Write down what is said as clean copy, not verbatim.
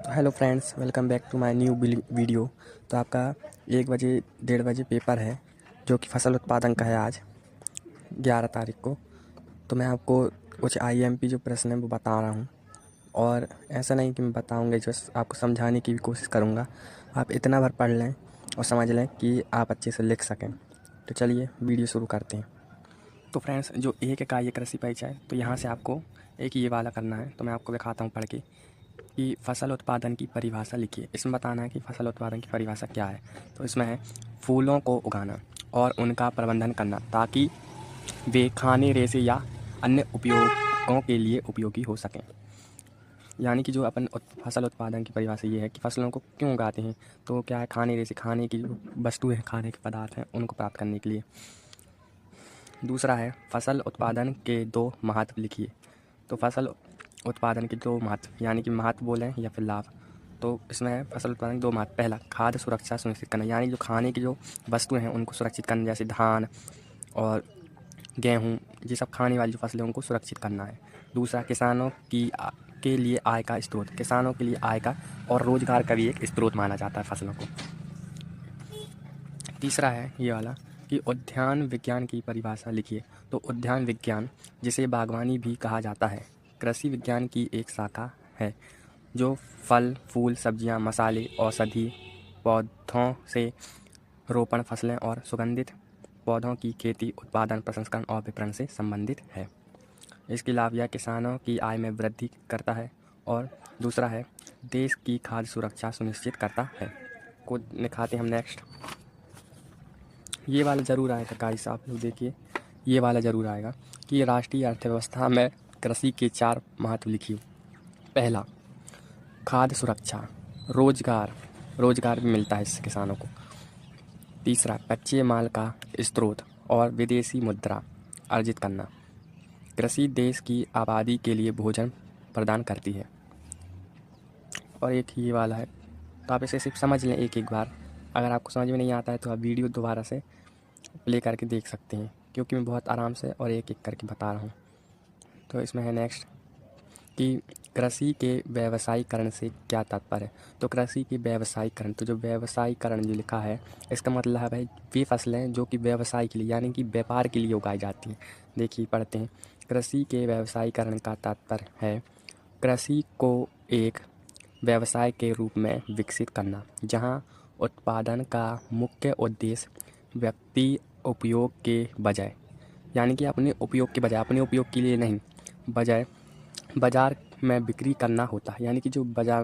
तो hello friends, welcome back to my new video. तो आपका 1 बजे 1:30 पेपर है जो कि फसल उत्पादन का है आज 11 तारीख को। तो मैं आपको कुछ आईएमपी जो प्रश्न है वो बता रहा हूँ, और ऐसा नहीं कि मैं बताऊँगा, जस्ट आपको समझाने की भी कोशिश करूँगा। आप इतना भर पढ़ लें और समझ लें कि आप अच्छे से लिख सकें। तो चलिए वीडियो शुरू करते हैं। तो फ्रेंड्स, जो एक का ये कृषि परिचय है, तो यहाँ से आपको एक ये वाला करना है। तो मैं आपको दिखाता हूँ पढ़ के कि फसल उत्पादन की परिभाषा लिखिए। इसमें बताना है कि फसल उत्पादन की परिभाषा क्या है। तो इसमें है फूलों को उगाना और उनका प्रबंधन करना ताकि वे खाने, रेशे या अन्य उपयोगों के लिए उपयोगी हो सकें। यानी कि जो अपन फसल उत्पादन की परिभाषा ये है कि फसलों को क्यों उगाते हैं। तो क्या है, खाने, रेशे, खाने की जो वस्तुएं, खाने के पदार्थ हैं उनको प्राप्त करने के लिए। दूसरा है फसल उत्पादन के 2 महत्व लिखिए। तो फसल उत्पादन के 2 महत्व, यानी कि महत्व बोलें या फिर लाभ। तो इसमें है फसल उत्पादन के 2 महत्व। पहला, खाद्य सुरक्षा सुनिश्चित करना, यानी जो खाने की जो वस्तुएं हैं उनको सुरक्षित करना, जैसे धान और गेहूँ, ये सब खाने वाली जो फसलें उनको सुरक्षित करना है। दूसरा, किसानों के लिए आय का स्रोत, किसानों के लिए आय का और रोजगार का भी एक स्रोत माना जाता है फसलों को। तीसरा है ये वाला कि उद्यान विज्ञान की परिभाषा लिखिए। तो उद्यान विज्ञान, जिसे बागवानी भी कहा जाता है, कृषि विज्ञान की एक शाखा है जो फल, फूल, सब्जियां, मसाले, औषधि पौधों से रोपण, फसलें और सुगंधित पौधों की खेती, उत्पादन, प्रसंस्करण और विपणन से संबंधित है। इसके लाभ यह किसानों की आय में वृद्धि करता है, और दूसरा है देश की खाद्य सुरक्षा सुनिश्चित करता है। को दिखाते हैं हम नेक्स्ट। ये वाला ज़रूर आएगा गाइस, आप लोग देखिए, ये वाला ज़रूर आएगा कि राष्ट्रीय अर्थव्यवस्था में कृषि के 4 महत्व लिखिए। पहला, खाद्य सुरक्षा, रोजगार भी मिलता है इससे किसानों को। तीसरा, कच्चे माल का स्रोत और विदेशी मुद्रा अर्जित करना। कृषि देश की आबादी के लिए भोजन प्रदान करती है। और एक ये वाला है, तो आप इसे सिर्फ समझ लें एक बार। अगर आपको समझ में नहीं आता है तो आप वीडियो दोबारा से प्ले करके देख सकते हैं, क्योंकि मैं बहुत आराम से और एक करके बता रहा हूँ। तो इसमें है नेक्स्ट कि कृषि के व्यावसायीकरण से क्या तात्पर्य है। तो कृषि के व्यावसायीकरण, तो जो व्यावसायीकरण जो लिखा है, इसका मतलब है भाई वे फसलें जो कि व्यवसाय के लिए, यानी कि व्यापार के लिए उगाई जाती हैं। देखिए पढ़ते हैं, कृषि के व्यावसायीकरण का तात्पर्य है कृषि को एक व्यवसाय के रूप में विकसित करना, जहां उत्पादन का मुख्य उद्देश्य व्यक्ति उपयोग के बजाय, यानी कि अपने उपयोग के बजाय, अपने उपयोग के लिए नहीं, बजाय बाज़ार में बिक्री करना होता है। यानी कि जो बाज़ार